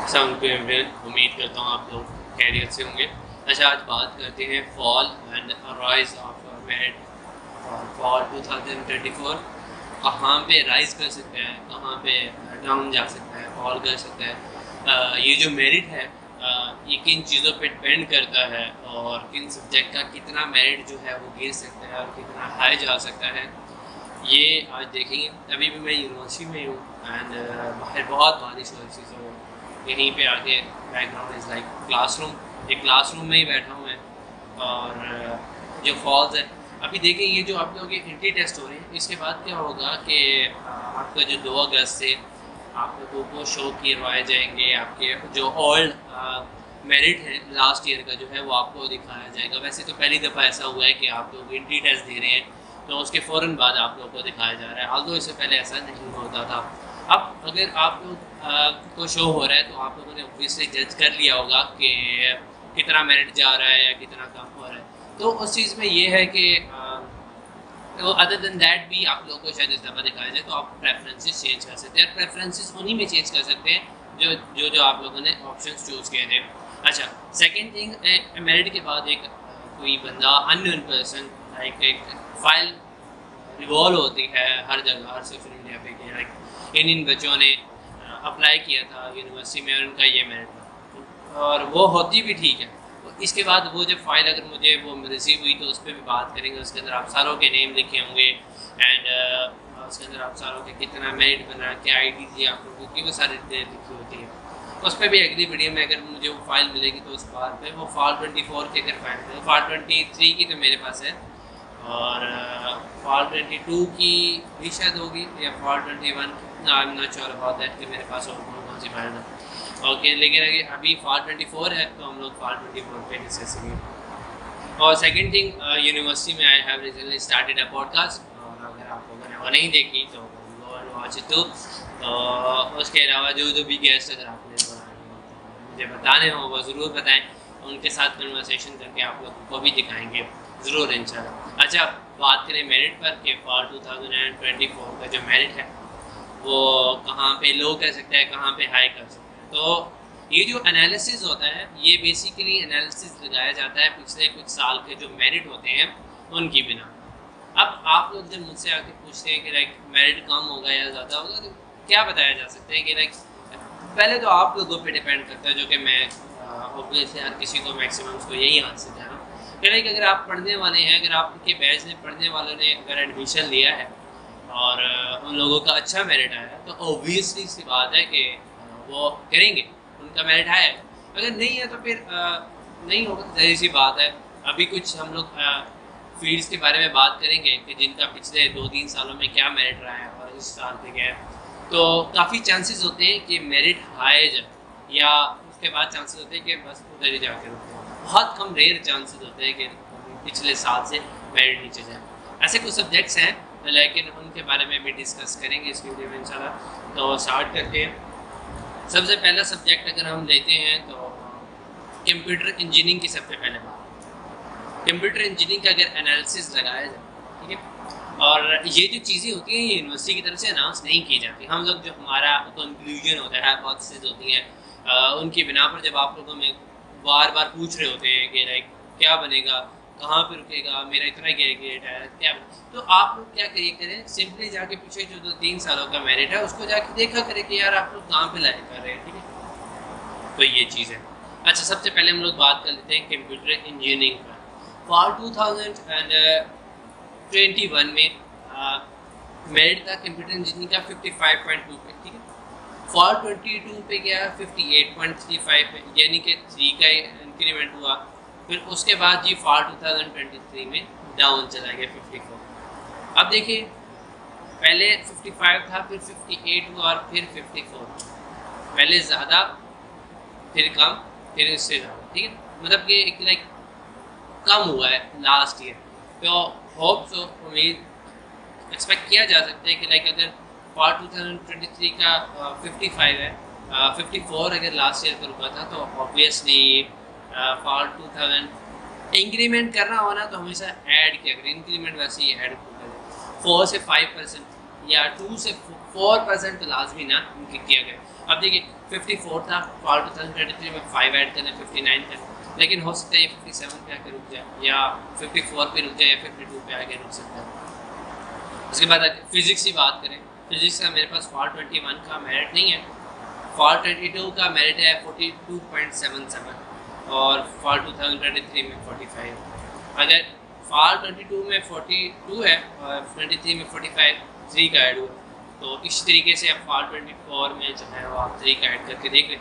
Sound पे उम्मीद करता हूँ आप लोग खैरियत से होंगे। अच्छा, आज बात करते हैं fall and rise of merit और फॉल 2024। कहाँ पे राइज कर सकते हैं, कहाँ पे डाउन जा सकता है, फॉल कर सकता है। ये जो मेरिट है ये किन चीज़ों पे डिपेंड करता है और किन सब्जेक्ट का कितना मेरिट जो है वो गिर सकता है और कितना हाई जा सकता है, ये आज देखेंगे। अभी भी मैं यूनिवर्सिटी में हूँ एंड बाहर बहुत बारिश हो रही थी, तो यहीं पे आके बैकग्राउंड इज़ लाइक क्लासरूम। एक क्लासरूम में ही बैठा हूँ मैं। और जो फॉल्स है, अभी देखें ये जो आप लोगों के एंट्री टेस्ट हो रहे हैं, इसके बाद क्या होगा कि आपका जो 2 अगस्त से आप लोगों को शो करवाए जाएंगे आपके जो ओल्ड मेरिट है लास्ट ईयर का जो है वो आपको दिखाया जाएगा। वैसे तो पहली दफ़ा ऐसा हुआ है कि आप लोग एंट्री टेस्ट दे रहे हैं तो उसके फ़ौरन बाद आप लोगों को दिखाया जा रहा है, ऑल्दो इससे पहले ऐसा नहीं होता था। अब अगर आप लोग को शो हो रहा है तो आप लोगों ने ऑब्वियसली जज कर लिया होगा कि कितना मेरिट जा रहा है या कितना कम हो रहा है। तो उस चीज़ में ये है कि तो अदर देन दैट भी आप लोगों को शायद इस दफ़ा दिखाया जाए तो आप प्रेफरेंसेस चेंज कर सकते हैं। प्रेफरेंसेस उन्हीं में चेंज कर सकते हैं जो जो जो आप लोगों ने ऑप्शंस चूज़ किए थे। अच्छा, सेकंड थिंग, मेरिट के बाद एक कोई बंदा अननोन पर्सन लाइक एक फाइल रिवॉल्व होती है हर जगह, हर सोशल मीडिया पे कि लाइक इन बच्चों ने अप्लाई किया था यूनिवर्सिटी में और उनका ये मेरिट था, और वो होती भी ठीक है। तो इसके बाद वो जब फाइल अगर मुझे वो रिसीव हुई तो उस पर भी बात करेंगे। उसके अंदर आप सारों के नेम लिखे होंगे एंड उसके अंदर आप सारों के कितना मेरिट बना, क्या आई डी थी आप लोगों की, वो सारी डिटेल लिखी होती है। उस पर भी अगली वीडियो में अगर मुझे वो फाइल मिलेगी तो उस बार पे वो फॉल 24 की अगर फाइल है, फॉल 23 की तो मेरे पास है और फॉल 22 की भी शायद होगी या fall 21, I am not sure about that कि मेरे पास और कौन सी फाइल है। ओके, लेकिन अभी फॉल 24 है तो हम लोग फॉल 24 पे डिस्कस करेंगे। और सेकंड थिंग, यूनिवर्सिटी में I have recently started a podcast, और अगर आप लोगों ने वो नहीं देखी तो go and watch it too. तो उसके अलावा जो जो भी गेस्ट अगर आपने मुझे बताने हो वो ज़रूर बताएं, उनके साथ कन्वर्सेशन करके आप लोगों को भी दिखाएंगे ज़रूर इंशाल्लाह। अच्छा, बात करें मेरिट पर कि फॉल 2024 का जो मेरिट है वो कहाँ पे लो कर सकता है, कहाँ पे हाई कर सकता है। तो ये जो एनालिसिस होता है ये बेसिकली एनालिसिस लगाया जाता है पिछले कुछ साल के जो मेरिट होते हैं उनकी बिना। अब आप लोग जब मुझसे आके पूछते हैं कि लाइक मेरिट कम होगा या ज़्यादा होगा तो क्या बताया जा सकता है कि लाइक पहले तो आप लोगों पे डिपेंड करता है, जो कि मैं ऑब्वियसली हर किसी को मैक्सिमम उसको यही आंसर दे रहा हूँ कि लाइक अगर आप पढ़ने वाले हैं, अगर आपके बैच ने पढ़ने वालों ने अगर एडमिशन लिया है और उन लोगों का अच्छा मेरिट आया है तो ऑब्वियसली सी बात है कि वो करेंगे, उनका मेरिट आया है। अगर नहीं है तो फिर नहीं होगा, जाहिर सी बात है। अभी कुछ हम लोग फील्ड्स के बारे में बात करेंगे कि जिनका पिछले 2-3 सालों में क्या मेरिट रहा है और इस साल पे क्या है। तो काफ़ी चांसेस होते हैं कि मेरिट हाई जाए या उसके बाद चांसेस होते हैं कि बस उधर ही जाके रुकते हैं। बहुत कम रेयर चांसेस होते हैं कि पिछले साल से मेरिट नीचे जाए। ऐसे कुछ सब्जेक्ट्स हैं लेकिन उनके बारे में भी डिस्कस करेंगे इस वीडियो में इंशाल्लाह। तो स्टार्ट करते हैं। सबसे पहला सब्जेक्ट अगर हम लेते हैं तो कंप्यूटर इंजीनियरिंग की सबसे पहले बात। कंप्यूटर इंजीनियरिंग का अगर एनालिसिस लगाया जाए, ठीक है, और ये जो चीज़ें होती हैं ये यूनिवर्सिटी की तरफ से अनाउंस नहीं की जाती। हम लोग जो हमारा कंक्लूजन होता है, हाइपोथेसिस होती हैं, उनकी बिना पर जब आप लोगों में बार बार पूछ रहे होते हैं कि लाइक क्या बनेगा, कहाँ पे रुकेगा, मेरा इतना ग्रेड है क्या, तो आप लोग क्या करें, सिंपली जाके पीछे जो 2-3 सालों का मेरिट है उसको जाके देखा करें कि यार आप लोग कहाँ पे लाइक कर रहे हैं, ठीक है। तो ये चीज़ है। अच्छा, सबसे पहले हम लोग बात कर लेते हैं कंप्यूटर इंजीनियरिंग पर। फॉल 2021 में मेरिट था कंप्यूटर इंजीनियरिंग का 55.2 पे, ठीक है। फॉल 22 पे गया 58.35 पे, यानी कि 3 का इंक्रीमेंट हुआ। फिर उसके बाद जी फॉल 2023 में डाउन चला गया 54। अब देखिए, पहले 55 था, फिर 58 हुआ और फिर 54। पहले ज़्यादा, फिर कम, फिर इससे ज़्यादा, ठीक है। मतलब कि एक लाइक कम हुआ है लास्ट ईयर। तो होप सो, उम्मीद एक्सपेक्ट किया जा सकता है कि लाइक अगर फॉल 2023 का 55 है, 54 अगर लास्ट ईयर पर रुका था तो ऑब्वियसली फॉल 2000 इंक्रीमेंट करना होना तो हमेशा ऐड किया करें। इंक्रीमेंट वैसे ही ऐड करें 4 से 5% या 2 से 4% तो लाजमी ना किया गया। अब देखिए 54 था, फॉल 2023 में 5 ऐड करना 59 था, लेकिन हो सकता है ये 57 पे आके रुक जाए या 54 पे रुक जाए या 52 पे आके रुक सकता है। उसके बाद फिजिक्स की बात करें, फिजिक्स का मेरे पास फॉल 21 का मेरिट नहीं है, फॉल 22 का मेरिट है 42.77 और फॉल 2023 में 45। अगर फॉल 22 में 42 है और 23 में 45 3 का ऐड हुआ, तो इस तरीके से अब फॉल 24 में जो है वो आप 3 का ऐड करके देख लें,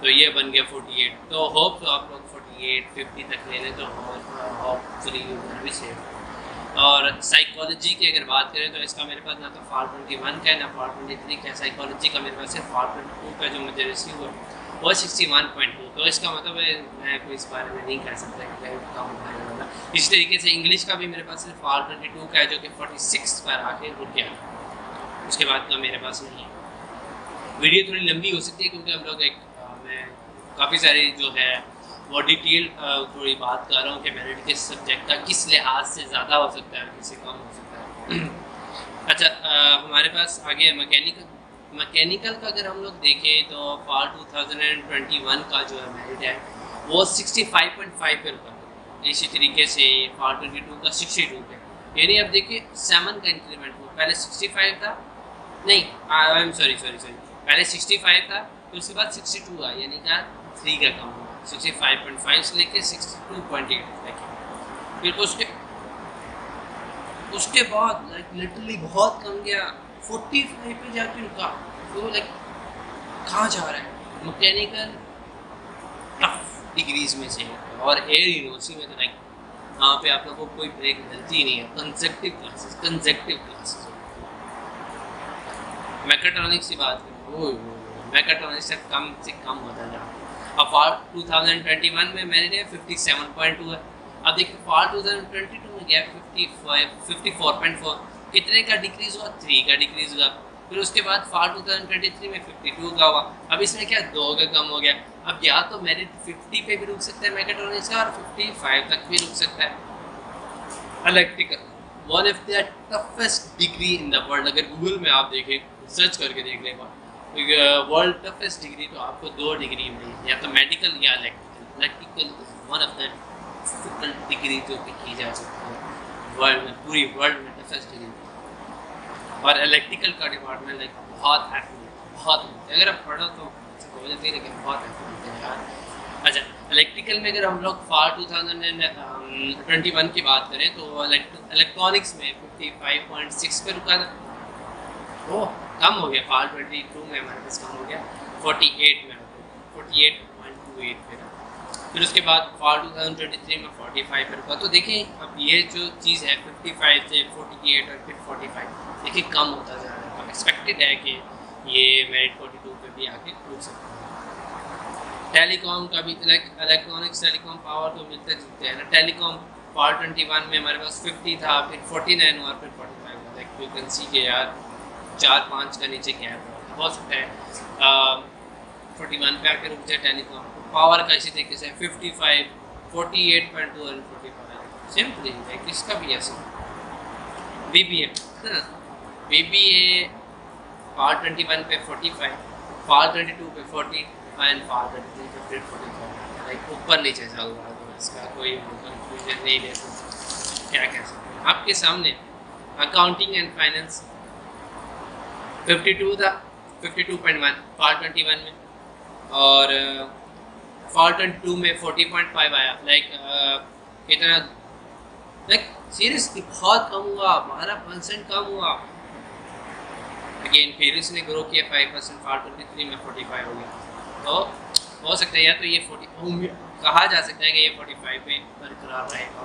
तो ये बन गया 48। तो होप तो आप लोग 48 50 तक ले लें तो होपफुली भी सेफ। और साइकोलॉजी की अगर बात करें तो इसका मेरे पास ना तो फॉल 21 का है ना फॉल 23 का है। साइकोलॉजी का मेरे पास सिर्फ फॉल 22 का जो मुझे रिसीव हुआ वो 61.2, तो इसका मतलब है मैं कोई इस बारे में नहीं कह सकता कि कम होने वाला। इस तरीके से इंग्लिश का भी मेरे पास सिर्फ फॉल 22 का है जो कि 46 पर आके रुक गया, उसके बाद का मेरे पास नहीं है। वीडियो थोड़ी लंबी हो सकती है क्योंकि हम लोग मैं काफ़ी सारी जो है वो डिटेल थोड़ी बात कर रहा हूँ कि मेरिट किस सब्जेक्ट का किस लिहाज से ज़्यादा हो सकता है किससे कम हो सकता है। अच्छा, हमारे पास आगे मैकेनिकल का अगर हम लोग देखें तो फॉल 2021 का जो है मेरिट है वो 65.5 पे रुका, इसी तरीके से फॉल 22 का 62 पे, यानी अब देखिए 7 का इंक्रीमेंट हुआ। पहले 65 था, नहीं आई एम सॉरी पहले 65 था, फिर उसके बाद 62 आया, यानी क्या 3 का कम हुआ, 65.5 से लेके 62.8 लेके, फिर उसके बाद लाइक लिटरली बहुत कम गया 45 पे जाके रुका। तो लाइक कहाँ जा रहा है, मैकेनिकल टफ डिग्रीज में से, और एयर यूनिवर्सिटी में तो लाइक वहाँ पे आप लोगों को कोई ब्रेक मिलती ही नहीं है, कंसेक्टिव क्लासेस। मैकेट्रॉनिक्स की बात करें, मैकेट्रॉनिक्स से कम होता जा। अब फॉल 2021 में मेरे 57.2 है, अब देखिए फॉल 2022 में गया 54.4, कितने का डिक्रीज हुआ, 3 का डिक्रीज हुआ। फिर उसके बाद फॉल 2023 में 52 का हुआ, अब इसमें क्या 2 का कम हो गया। अब या तो मेरिट 50 पे भी रुक सकता है मैकेट्रॉनिक्स का और 55 तक भी रुक सकता है। Electrical one of the toughest degree in the world, अगर गूगल में आप देखें सर्च करके देख लेगा वर्ल्ड टफेस्ट डिग्री, तो आपको 2 डिग्री मिली, या तो मेडिकल या electrical one of the difficult degree जो कि की जा सकती है वर्ल्ड में, पूरी वर्ल्ड में टफेस्ट डिग्री। और इलेक्ट्रिकल का डिपार्टमेंट लाइक बहुत अगर आप पढ़ो तो हो जाती है, लेकिन बहुत होते हैं यार। अच्छा, इलेक्ट्रिकल में अगर हम लोग फॉल 2021 की बात करें तो इलेक्ट्रॉनिक्स में 55.6 पे रुका था, वो कम हो गया। फॉल 22 में हमारे पास कम हो गया 48 में, 48.28 पे। फिर उसके बाद फॉल 2023 में 45 पे रुका। तो देखिए अब ये जो चीज़ है 55 से 48 और फिर 45, देखिए कम होता जा रहा है। एक्सपेक्टेड है कि ये मेरिट 42 पे भी आके रुक सकता है। टेलीकॉम का भी इलेक्ट्रॉनिक्स टेलीकॉम पावर तो मिलते जुलते हैं ना। टेलीकॉम फॉल 21 में हमारे पास 50 था, फिर 49 हुआ, फिर 45 हुआ। लाइक यू कैन सी के यार 4-5 का नीचे गैप हो सकता है 41 पे आके रुक जाए टेलीकॉम। पावर का इसी तरीके से 55, 48.2 और 45 सिंपली है। किसका भी ऐसा BBA है ना, BBA फॉल 21 पे 45, फॉल 22 पे 40 एंड फॉल 23 पे फिर 45, लाइक ऊपर नीचे चल रहा है। तो इसका कोई कंक्लूजन नहीं ले सकते, क्या कह सकते हैं। आपके सामने अकाउंटिंग एंड फाइनेंस 52 था, 52.1 फॉल 21 में, और फॉल 22 में 40.5 आया। लाइक कितना, लाइक सीरियसली बहुत कम हुआ, 12% कम हुआ। अगेन फिर इसने ग्रो किया 5%, फॉल 23 में 45 हो गया। तो हो सकता है या तो ये 40 कहा जा सकता है कि ये 45 पे बरकरार रहेगा।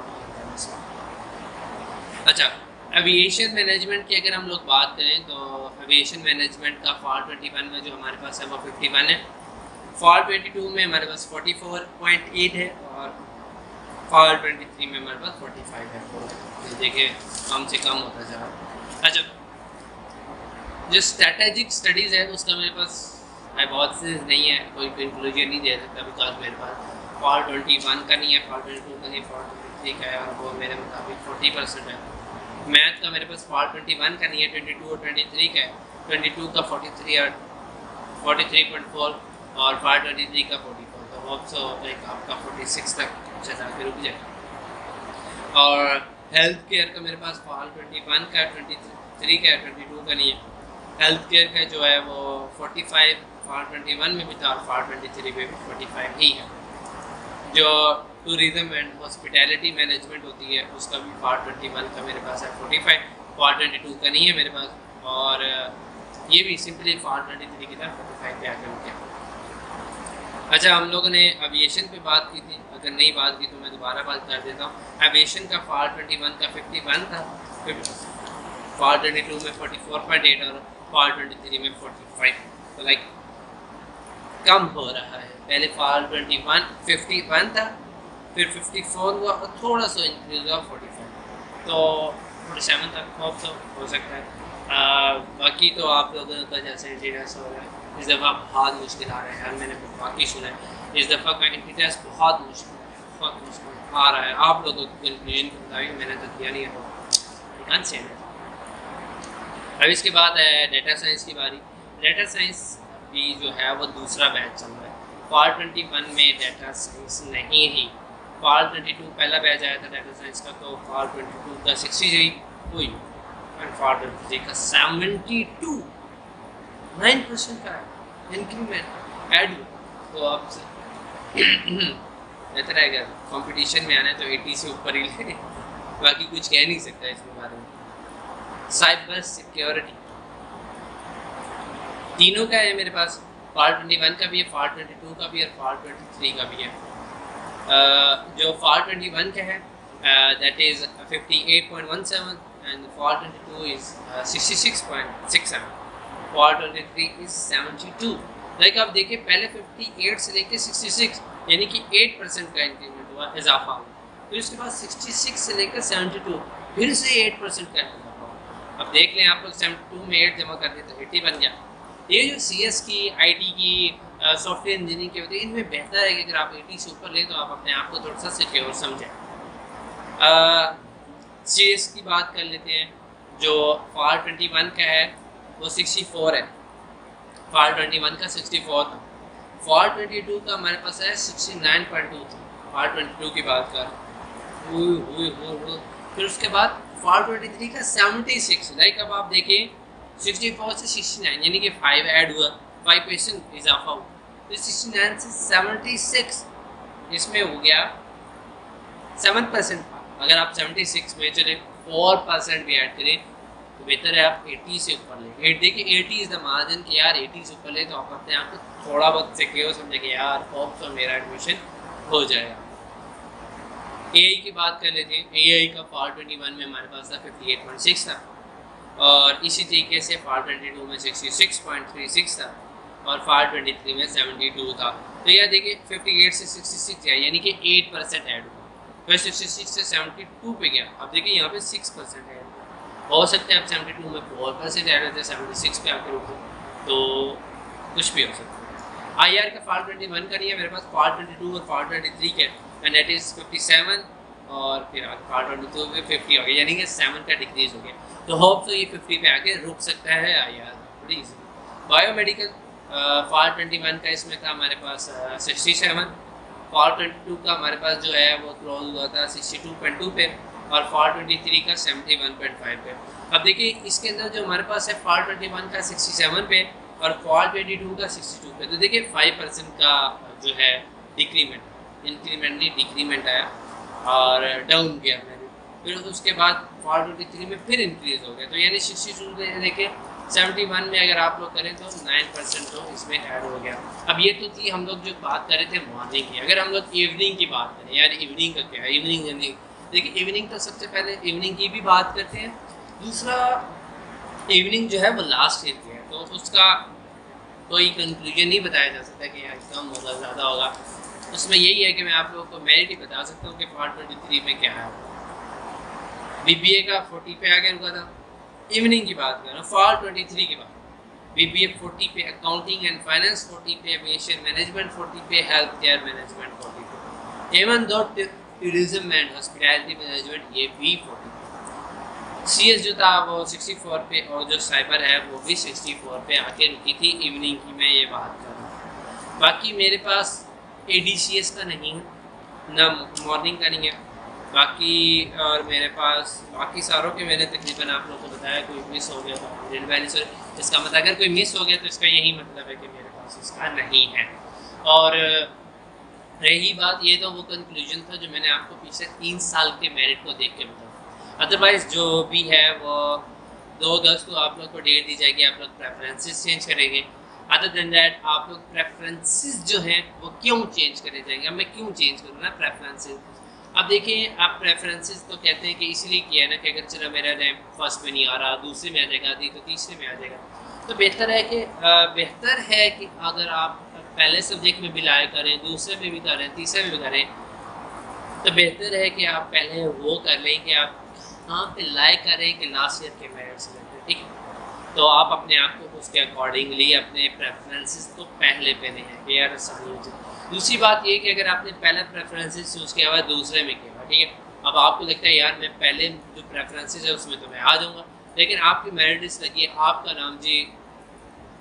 अच्छा, एविएशन मैनेजमेंट की अगर हम लोग बात करें तो एविएशन मैनेजमेंट का फॉल 21 में जो हमारे पास है वो 51 है, फॉल 22 में हमारे पास 44.8 है, और फॉल 23 में हमारे पास 45 है। तो देखिए कम से कम होता जा रहा है। अच्छा, जो स्ट्रैटेजिक स्टडीज़ है उसका मेरे पास हाइपोथेसिस नहीं है, कोई कंक्लूजन नहीं दे सकता, बिकॉज मेरे पास फॉल 21 का नहीं है, फॉल 22 का नहीं, फॉल 23 का है, और वो मेरे मुताबिक 40% है। मैथ का मेरे पास फॉल 21 का नहीं है, 22 और 23 का है, 22 का 43 और 43.4 और फाल 23 का 44, तो होप सो लाइक आपका 46 तक चला के रुक जाए। और हेल्थ केयर का मेरे पास फाल 21 का 23 का 22 का नहीं है। हेल्थ केयर का जो है वो 45 फाल 21 में भी था और फाल 23 में भी 45 ही है। जो टूरिज़म एंड हॉस्पिटैलिटी मैनेजमेंट होती है उसका भी फाल 21 का मेरे पास है 45, फाल 22 का नहीं है मेरे पास। और ये भी सिंपली फाल 23 की तरह 45 पे आकर रुक गया। अच्छा, हम लोगों ने एविएशन पे बात की थी, अगर नहीं बात की तो मैं दोबारा बात कर देता हूँ। एविएशन का फाल 21 का 51 था, फाल 22 में 44.8 और फाल 23 में 45, तो लाइक कम हो रहा है। पहले फाल 21 51 था, फिर 54 हुआ और थोड़ा सा इंक्रीज हुआ 45, तो 47 तक होप तो हो सकता है। बाकी तो आप लोगों का जैसे इंटीरियर्स हो रहा है इस दफ़ा बहुत मुश्किल आ रहा है यार, मैंने बाकी सुना है इस दफ़ा का इंटीरियर्स बहुत मुश्किल आ रहा है। आप लोगों को कंक्लूजन के मुताबिक मैंने तो दिया नहीं है से। अब इसके बाद है डेटा साइंस की बारी। डेटा साइंस भी जो है वो दूसरा बैच चल रहा है। फाल 21 में डेटा साइंस नहीं थी, फाल 22 पहला बैच आया था डेटा साइंस का, तो फाल 22 का 63 हुई एंड फाल 23 का 72 9% का इंक्रीमेंट ऐड हुआ। तो अब बेहतर है अगर कंपटीशन में आना है तो 80 से ऊपर ही ले, बाकी कुछ कह नहीं सकता इसके बारे में। साइबर सिक्योरिटी तीनों का है मेरे पास, फाल 21 का भी है, फाल 22 का भी है और फाल 23 का भी है। जो फाल 21 का है that is 58.17 and fall 22 is 66.67, fall 23 is 72। Like आप देखिए पहले 58 से लेके 66 यानी कि 8% का इंक्रीमेंट हुआ, इजाफा हुआ। फिर उसके बाद 66 से लेकर 72 फिर से 8% का इजाफा हुआ। अब देख लें आप लोग 72 में 8 जमा कर दें तो 80 बन गया। ये जो CS की IT की सॉफ्टवेयर इंजीनियरिंग की होती है, इनमें बेहतर है कि अगर आप 80 से ऊपर लें तो आप अपने आप को थोड़ा सा सिक्योर समझें। CS की बात कर लेते हैं। जो फाल 21 का है वो 64 है, फाल 21 का 64 था, फाल 22 का हमारे पास है 69.2 था, फाल 22 की बात कर। फिर उसके बाद फाल 23 का 76। लाइक अब आप देखिए 64 से 69 यानी कि 5 ऐड हुआ, 5% इजाफा हुआ, तो 69 से 76 इसमें हो गया 7%। अगर आप 76 में चले 4% भी ऐड करें तो बेहतर है आप 80 से ऊपर लें। देखिए 80 इज़ द मार्जिन कि यार 80 से ऊपर ले तो आप अपने आप को थोड़ा बहुत सिक्योर समझे कि यार होप तो मेरा एडमिशन हो जाएगा। AI की बात कर लेते हैं। AI का फाल 21 में हमारे पास था 58.6 था और इसी तरीके से फाल 22 में 66.36 था और फाल 23 में 72 था। तो यह देखिए 58 से 66 गया यानी कि 8% ऐड हुआ, फिर 66 से 72 पे गया। अब देखिए यहाँ पे 6% ऐड हुआ, हो सकता है अब 72 में 4% ऐड होते हैं 76 पे आकर रुको, तो कुछ भी हो सकता है। IR का फाल 21 का नहीं है मेरे पास, फाल 22 और फाल 23 के एंड दैट इज़ 57 और फिर फाल 22 में 50 हो गया यानी कि 7 का डिक्रीज हो गया। तो होप तो ये 50 पे आके रुक सकता है IR प्लीज़। बायोमेडिकल फाल 21 का इसमें था हमारे पास 67, फाल 22 का हमारे पास जो है वो क्लोज हुआ था 62.2 पे और फाल 23 का 71.5 पे। अब देखिए इसके अंदर जो हमारे पास है फाल 21 का 67 पे और फाल 22 का 62 पे, तो देखिए 5% का जो है डिक्रीमेंट, इंक्रीमेंट नहीं डिक्रीमेंट आया और डाउन गया मैंने। फिर उसके बाद फाल 23 में फिर इंक्रीज़ हो गया, तो यानी 62 से देखिए 71 में अगर आप लोग करें तो 9% तो इसमें ऐड हो गया। अब ये तो थी हम लोग जो बात कर रहे थे मॉर्निंग की। अगर हम लोग इवनिंग की बात करें, यार इवनिंग का क्या है, इवनिंग देखिए इवनिंग तो सबसे पहले इवनिंग की भी बात करते हैं। दूसरा इवनिंग जो है वो लास्ट ईयर की है, तो उसका कोई कंक्लूजन नहीं बताया जा सकता कि यार कम होगा ज़्यादा होगा। उसमें यही है कि मैं आप लोगों को मेरिट ही बता सकता हूँ कि फाल 23 में क्या है। BBA का 40 पे आगे रुका था। इवनिंग की बात कर रहा हूँ फाल 23 की बात। BBA 40 पे, अकाउंटिंग एंड फाइनेंस 40 पे, एविएशन मैनेजमेंट 40 पे, हेल्थ केयर मैनेजमेंट 40 पे, even though tourism and hospitality management ये भी 40 पे। CS जो था वो 64 पे, और जो साइबर है वो भी 64 पे आके रुकी थी। इवनिंग की मैं ये बात कर रहा हूँ। बाकी मेरे पास ADCS का नहीं है, ना मॉर्निंग का नहीं है। बाकी और मेरे पास बाकी सारों के मैंने तकरीबन आप लोगों को बताया। कोई मिस हो गया तो वैल्यू सर, इसका मतलब अगर कोई मिस हो गया तो इसका यही मतलब है कि मेरे पास इसका नहीं है। और रही बात, ये तो वो कंक्लूजन था जो मैंने आपको पिछले 3 साल के मेरिट को देख के बताया। अदरवाइज़ जो भी है वो 2 अगस्त को आप लोग को डेट दी जाएगी, आप लोग प्रेफरेंसेस चेंज करेंगे। अदर देन दैट आप लोग प्रेफरेंसेस जो हैं वो क्यों चेंज करे जाएंगे, अब मैं क्यों चेंज करूँ ना प्रेफरेंसेस। अब देखिए, आप प्रेफरेंसेस तो कहते हैं कि इसलिए किया है ना कि अगर चलो मेरा रैंक फर्स्ट में नहीं आ रहा, दूसरे में आ जाएगा, दी तो तीसरे में आ जाएगा। तो बेहतर है कि अगर आप पहले सब्जेक्ट में भी लाया करें, दूसरे में भी करें, तीसरे में भी करें, तो बेहतर है कि आप पहले वो कर लें कि आप कहाँ पे लाए करें कि लास्ट ईयर के मेरिट से लेकर, ठीक है। तो आप अपने आप को उसके अकॉर्डिंगली अपने प्रेफरेंसेस को पहले पे नहीं है कि यार आसानी हो जाए। दूसरी बात ये कि अगर आपने पहले प्रेफरेंसेस चूज़ किया हुआ दूसरे में किया हुआ, ठीक है, अब आपको लगता है यार मैं पहले जो प्रेफरेंसेस है उसमें तो मैं आ जाऊँगा, लेकिन आपकी मेरिट लिस्ट लगी है, आपका नाम जी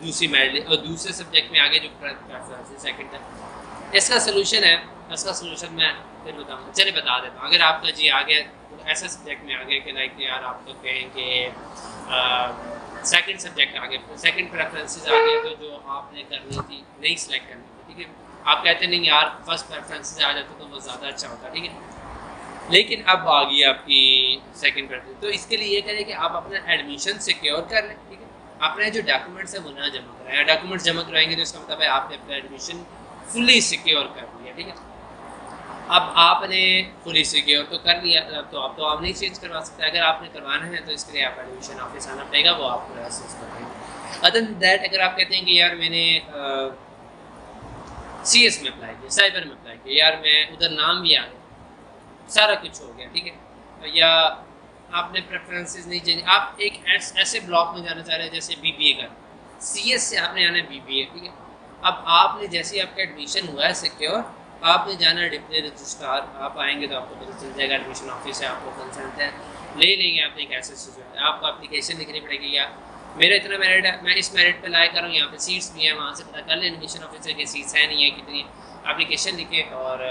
दूसरी मेरिट और दूसरे सब्जेक्ट में आगे जो प्रेफरेंसेस सेकंड है। इसका सोल्यूशन है, इसका सोल्यूशन मैं फिर बताऊँगा, चलिए बता देता हूँ। अगर आपका जी आगे ऐसा सब्जेक्ट में आगे कि लाइक यार आप तो कहें कि सेकंड सब्जेक्ट आगे, सेकंड प्रेफरेंसेस आ गया, तो जो आपने करनी थी नहीं सिलेक्ट करनी थी, ठीक है, आप कहते नहीं यार फर्स्ट प्रेफरेंसेस आ जाते तो वो ज़्यादा अच्छा होता, ठीक है, लेकिन अब आ गई आपकी सेकंड प्रेफरेंस। तो इसके लिए ये करें कि आप अपना एडमिशन सिक्योर कर लें, ठीक है, अपने जो डॉक्यूमेंट्स है वो ना जमा कराएं। डॉक्यूमेंट्स जमा कराएंगे तो इसका मतलब है आपने अपना एडमिशन फुली सिक्योर कर लिया, ठीक है। अब आपने फुली सिक्योर तो कर लिया, तो अब तो आप नहीं चेंज करवा सकते। अगर आपने करवाना है तो इसके लिए आप एडमिशन ऑफिस आना पड़ेगा, वो आपको असिस्ट करेंगे। अदर देन दैट, अगर आप कहते हैं कि यार मैंने CS में अप्लाई किया, साइबर में अप्लाई किया, यार मैं उधर नाम भी आ गया, सारा कुछ हो गया, ठीक है, या आपने प्रेफरेंसेस नहीं चेंज, आप एक ऐसे ब्लॉक में जाना चाह रहे हैं जैसे BBA का, CS से आपने आना है BBA, ठीक है। अब आपने जैसे ही आपका एडमिशन हुआ है सिक्योर, आपने जाना है डिप्टी रजिस्ट्रार, आप आएंगे तो आपको पता चल जाएगा एडमिशन ऑफिस से आपको कंसल्ट है, ले लेंगे आपने एक ऐसे सिचुएशन, आपको एप्लीकेशन लिखनी पड़ेगी, या मेरा इतना मेरिट है, मैं इस मेरिट पे लाया करूँ, यहाँ पे सीट्स भी हैं, वहाँ से पता कर लें एडमिशन ऑफिसर की सीट्स हैं नहीं है कितनी, एप्लीकेशन लिखे और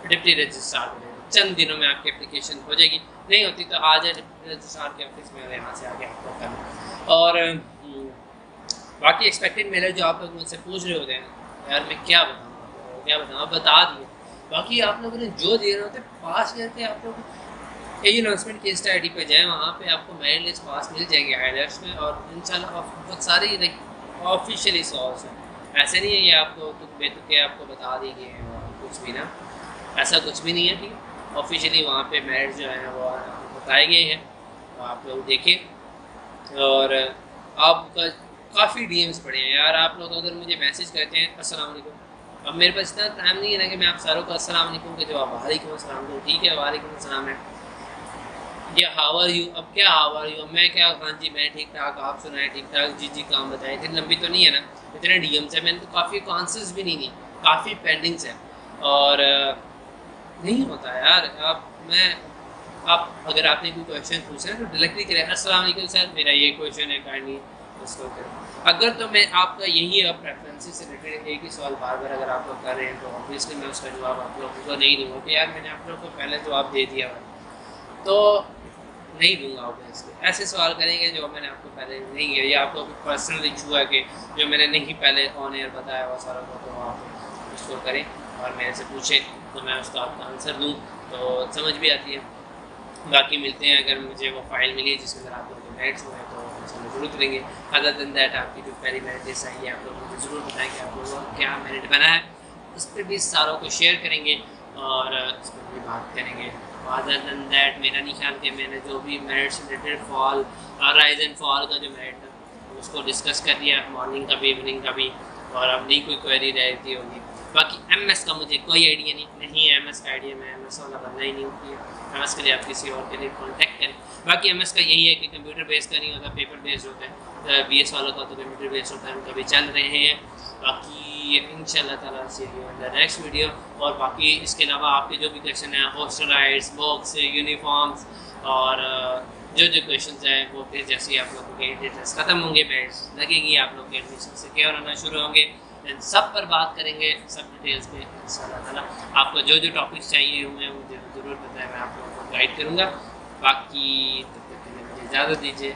डिप्टी रजिस्ट्रार को चंद दिनों में आपकी एप्लीकेशन हो जाएगी। नहीं होती तो आ जाए डिप्टी रजिस्ट्रार के ऑफिस में, यहाँ से आगे आपको करना। और बाकी एक्सपेक्टेड मेरिट जो आप लोग मुझसे पूछ रहे होते हैं, यार मैं क्या बताऊँ, बता दिए। बाकी आप लोगों ने जो दे रहे होते पास करके आप लोग यही अनाउंसमेंट की इंस्टा ID पे जाएँ, वहाँ पे आपको मेरिट लिस्ट पास मिल जाएंगे हाईलाइट्स में, और इंशाल्लाह बहुत सारे लाइक ऑफिशियली सोर्स हैं, ऐसे नहीं है ये आपको तुक बेतुके आपको बता दी गए हैं कुछ भी ना, ऐसा कुछ भी नहीं है, ठीक है। ऑफिशियली वहाँ पे मेरिट जो है वो बताए गए हैं, तो आप लोग देखें। और आपका काफ़ी DMs पड़े हैं यार, आप लोग अगर मुझे मैसेज करते हैं अस्सलाम वालेकुम, अब मेरे पास इतना टाइम नहीं है ना कि मैं आप सारों को अस्सलाम वालेकुम के जवाब वालेकुम अस्सलाम दूँ, ठीक है, वालेकुम अस्सलाम है, या हाउ आर यू, अब क्या हाउ आर यू, मैं क्या, हाँ जी मैं ठीक ठाक, आप सुनाए ठीक ठाक, जी जी काम बताए, इतनी लंबी तो नहीं है ना, इतने DMs है, मैंने तो काफ़ी आंसर्स भी नहीं दी, काफ़ी पेंडिंग्स है, और नहीं होता यार। आप अगर आपने कोई क्वेश्चन पूछा है तो डायरेक्टली करें अस्सलाम वालेकुम सर मेरा ये क्वेश्चन है, काइंडली उसको करें। अगर तो मैं आपका यही है प्रेफरेंसेस से रिलेटेड एक ही सवाल बार बार अगर आप लोग कर रहे हैं तो ऑब्वियसली मैं उसका जवाब आप लोगों को नहीं दूँगा कि यार मैंने आप लोगों को पहले जवाब दे दिया है, तो नहीं दूंगा ऑब्वियसली। ऐसे सवाल करेंगे जो मैंने आपको पहले नहीं किया, या आपको कोई पर्सनल इशू है कि जो मैंने नहीं पहले ऑन एयर बताया वो सारा को, तो आप उसको करें और मेरे से पूछें तो मैं उसका आपका आंसर दूँ, तो समझ भी आती है। बाकी मिलते हैं, अगर मुझे वो फाइल मिली जिसमें अगर आप लोग के मेरिट्स हुए तो उसमें ज़रूर करेंगे। अदर दिन दैट आपकी जो पहली मेरिट लिस्ट आई है आप लोग मुझे ज़रूर बताएं कि आप लोगों को क्या मेरिट बना है, उस पर भी सारों को शेयर करेंगे और उस पर भी बात करेंगे। अदर दिन दैट मेरा नहीं ख्याल कि मैंने जो भी मेरिट से related fall rise and fall का जो मेरिट था उसको डिस्कस कर लिया, मॉर्निंग का भी इवनिंग का भी, और अब नहीं कोई क्वेरी रहती होगी। बाकी MS का मुझे कोई आइडिया नहीं है, MS का आइडिया मैं MS वाला बंदा ही नहीं होती है। MS के लिए आप किसी और के लिए कॉन्टैक्ट करें। बाकी MS का यही है कि कंप्यूटर बेस्ड का नहीं होता, पेपर बेस्ड होता है। BS वालों का तो कंप्यूटर बेस्ड होता है, उनका भी चल रहे हैं। बाकी इंशाल्लाह ताला see you in the next video. और बाकी इसके अलावा आपके जो भी क्वेश्चन है, हॉस्टल राइड्स, बुक्स, यूनिफॉर्म्स और जो जो क्वेश्चन हैं वो फिर जैसे ही आप लोगों के डिटेल्स ख़त्म होंगे, बैच लगेगी, आप लोग के एडमिशन सिक्योर होना शुरू होंगे, इन सब पर बात करेंगे, सब डिटेल्स में इंशाल्लाह ताला। आपको जो जो टॉपिक्स चाहिए होंगे मुझे ज़रूर बताएं, मैं आप लोगों को गाइड करूँगा। बाकी तब तक के लिए मुझे इजाज़त दीजिए।